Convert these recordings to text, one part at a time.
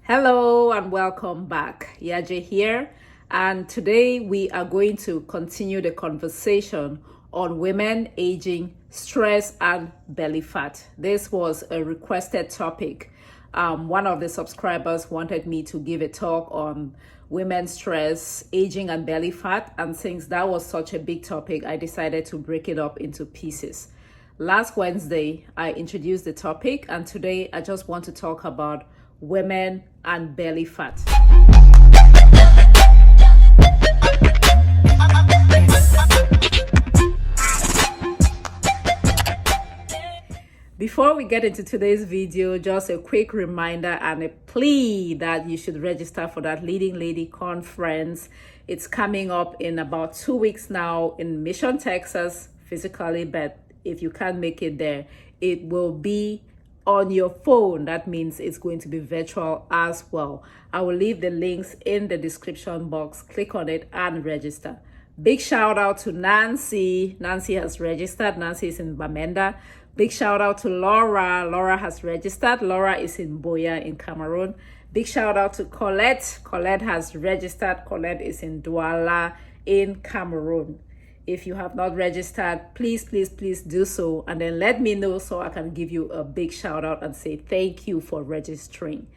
Hello and welcome back. YAJE here, and today we are going to continue the conversation on women aging, stress, and belly fat. This was a requested topic. One of the subscribers wanted me to give a talk on women's stress, aging, and belly fat, and since that was such a big topic, I decided to break it up into pieces. Last Wednesday, I introduced the topic, and today I just want to talk about women and belly fat. Before we get into today's video, just a quick reminder and a plea that you should register for that Leading Lady Conference. It's coming up in about 2 weeks now in Mission, Texas, physically, but if you can't make it there, it will be on your phone. That means it's going to be virtual as well. I will leave the links in the description box. Click on it and register. Big shout out to Nancy. Nancy has registered. Nancy is in Bamenda. Big shout out to Laura. Laura has registered. Laura is in Boya in Cameroon. Big shout out to Colette. Colette has registered. Colette is in Douala in Cameroon. If you have not registered, please do so, and then let me know so I can give you a big shout out and say thank you for registering.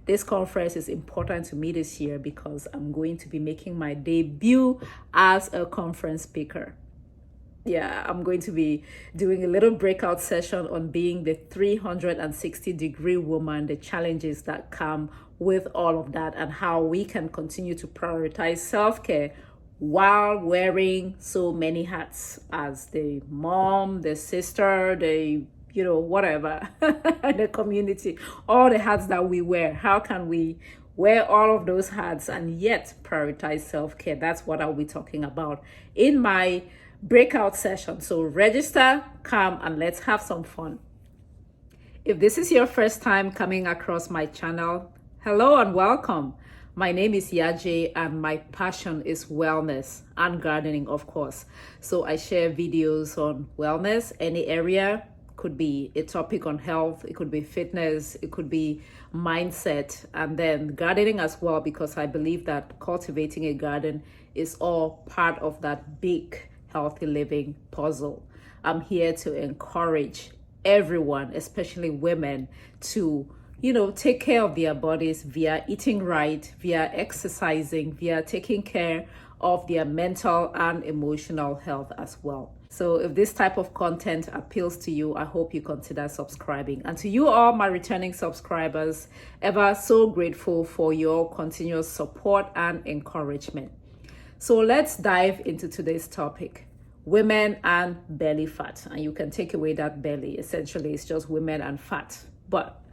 This conference is important to me this year because I'm going to be making my debut as a conference speaker. Yeah, I'm going to be doing a little breakout session on being the 360-degree woman, the challenges that come with all of that, and how we can continue to prioritize self-care while wearing so many hats as the mom, the sister, the, whatever, the community, all the hats that we wear. How can we wear all of those hats and yet prioritize self-care? That's what I'll be talking about in my breakout session. So register, come, and let's have some fun. If this is your first time coming across my channel, hello and welcome. My name is YAJE and my passion is wellness and gardening, of course. So I share videos on wellness, any area. Could be a topic on health, it could be fitness, it could be mindset, and then gardening as well, because I believe that cultivating a garden is all part of that big healthy living puzzle. I'm here to encourage everyone, especially women, to take care of their bodies via eating right, via exercising, via taking care of their mental and emotional health as well. So if this type of content appeals to you, I hope you consider subscribing. And to you all, my returning subscribers, ever so grateful for your continuous support and encouragement. So let's dive into today's topic, women and belly fat. And you can take away that belly. Essentially, it's just women and fat. But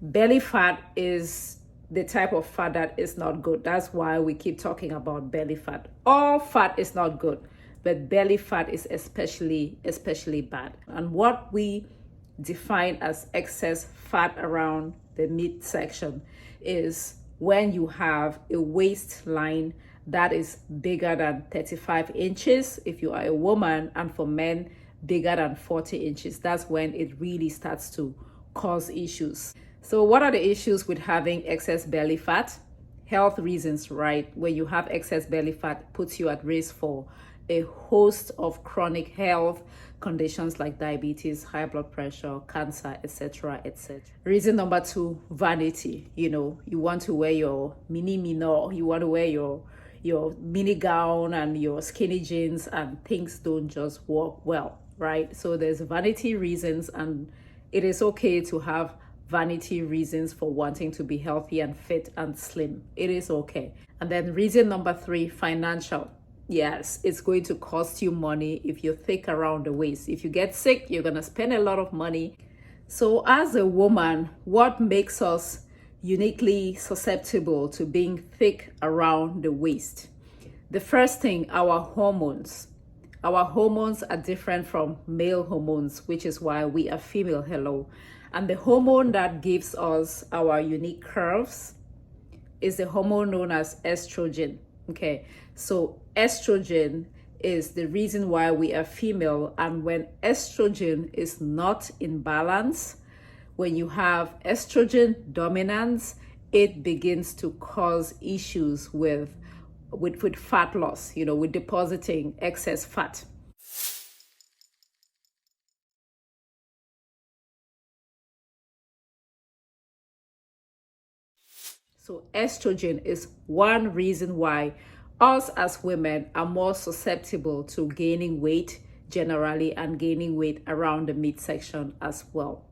belly fat is the type of fat that is not good. That's why we keep talking about belly fat. All fat is not good, but belly fat is especially bad. And what we define as excess fat around the midsection is when you have a waistline that is bigger than 35 inches if you are a woman, and for men, bigger than 40 inches. That's when it really starts to cause issues. So what are the issues with having excess belly fat? Health reasons, right? When you have excess belly fat, puts you at risk for a host of chronic health conditions like diabetes, high blood pressure, cancer, etc., etc. Reason number 2, vanity. You want to wear your mini minor, you want to wear your mini gown and your skinny jeans, and things don't just work well, right? So there's vanity reasons, and it is okay to have vanity reasons for wanting to be healthy and fit and slim. It is okay. And then reason number 3, financial. Yes, it's going to cost you money if you're thick around the waist. If you get sick, you're going to spend a lot of money. So as a woman, what makes us uniquely susceptible to being thick around the waist? The first thing, our hormones. Our hormones are different from male hormones, which is why we are female. Hello. And the hormone that gives us our unique curves is the hormone known as estrogen. Okay, so estrogen is the reason why we are female. And when estrogen is not in balance, when you have estrogen dominance, it begins to cause issues with fat loss, with depositing excess fat. So estrogen is one reason why us as women are more susceptible to gaining weight generally and gaining weight around the midsection as well.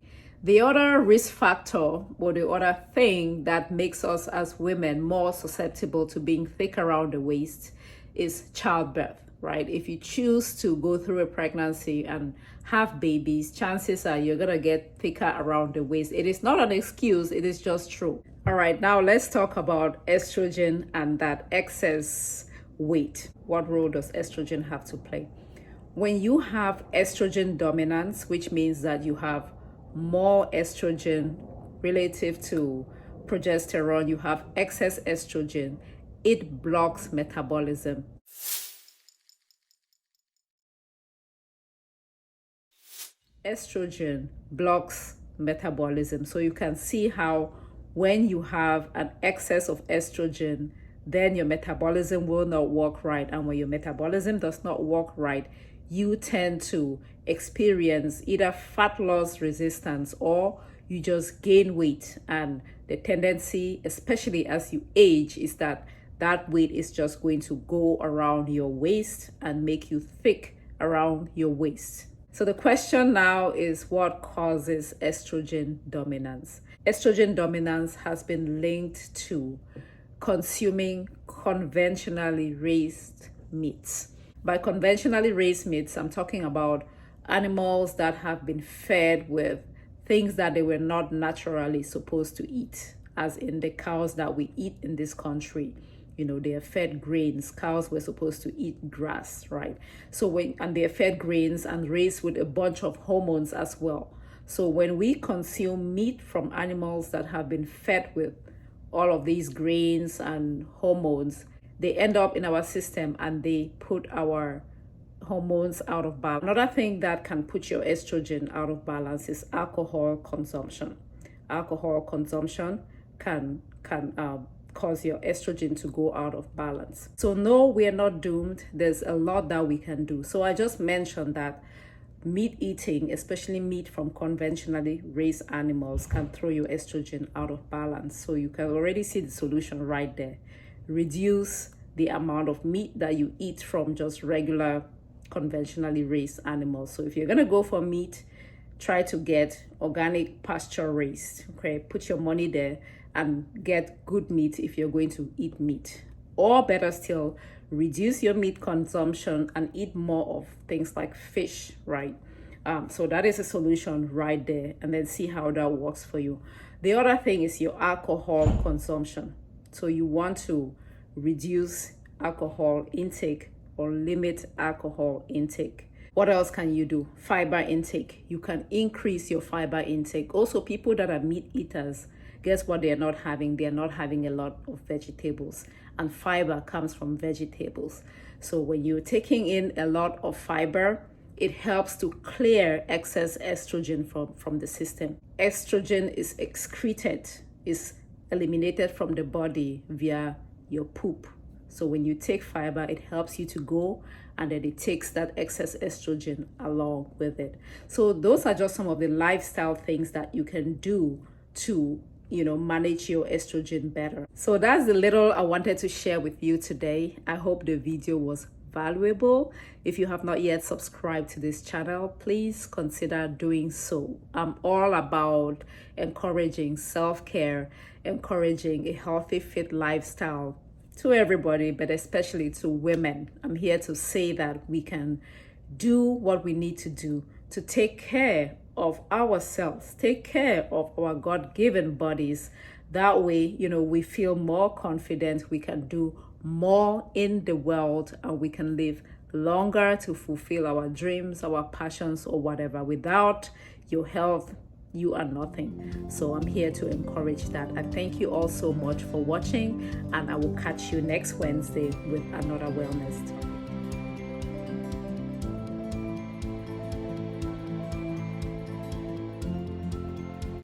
The other risk factor, or the other thing that makes us as women more susceptible to being thick around the waist, is childbirth, right? If you choose to go through a pregnancy and have babies, chances are you're gonna get thicker around the waist. It is not an excuse, it is just true. All right, now let's talk about estrogen and that excess weight. What role does estrogen have to play? When you have estrogen dominance, which means that you have more estrogen relative to progesterone, you have excess estrogen, it blocks metabolism. Estrogen blocks metabolism. So you can see how when you have an excess of estrogen, then your metabolism will not work right. And when your metabolism does not work right, you tend to experience either fat loss resistance or you just gain weight. And the tendency, especially as you age, is that weight is just going to go around your waist and make you thick around your waist. So the question now is, what causes estrogen dominance? Estrogen dominance has been linked to consuming conventionally raised meats. By conventionally raised meats, I'm talking about animals that have been fed with things that they were not naturally supposed to eat, as in the cows that we eat in this country. They are fed grains. Cows were supposed to eat grass, right? And they are fed grains and raised with a bunch of hormones as well. So when we consume meat from animals that have been fed with all of these grains and hormones, they end up in our system and they put our hormones out of balance. Another thing that can put your estrogen out of balance is alcohol consumption. Alcohol consumption can cause your estrogen to go out of balance. So no, we are not doomed. There's a lot that we can do. So I just mentioned that meat eating, especially meat from conventionally raised animals, can throw your estrogen out of balance. So you can already see the solution right there. Reduce the amount of meat that you eat from just regular conventionally raised animals. So if you're gonna go for meat, try to get organic, pasture raised. Okay, put your money there and get good meat if you're going to eat meat. Or better still, reduce your meat consumption and eat more of things like fish, right? So that is a solution right there, and then see how that works for you. The other thing is your alcohol consumption. So you want to reduce alcohol intake or limit alcohol intake. What else can you do? Fiber intake. You can increase your fiber intake. Also, people that are meat eaters, guess what they're not having? They're not having a lot of vegetables, and fiber comes from vegetables. So when you're taking in a lot of fiber, it helps to clear excess estrogen from the system. Estrogen is excreted, is eliminated from the body via your poop. So when you take fiber, it helps you to go, and then it takes that excess estrogen along with it. So those are just some of the lifestyle things that you can do to manage your estrogen better. So that's the little I wanted to share with you today. I hope the video was valuable. If you have not yet subscribed to this channel, please consider doing so. I'm all about encouraging self-care, encouraging a healthy, fit lifestyle to everybody, but especially to women. I'm here to say that we can do what we need to do to take care of ourselves, take care of our God-given bodies. That way, we feel more confident, we can do more in the world, and we can live longer to fulfill our dreams, our passions, or whatever. Without your health, you are nothing. So I'm here to encourage that. I thank you all so much for watching, and I will catch you next Wednesday with another wellness tip.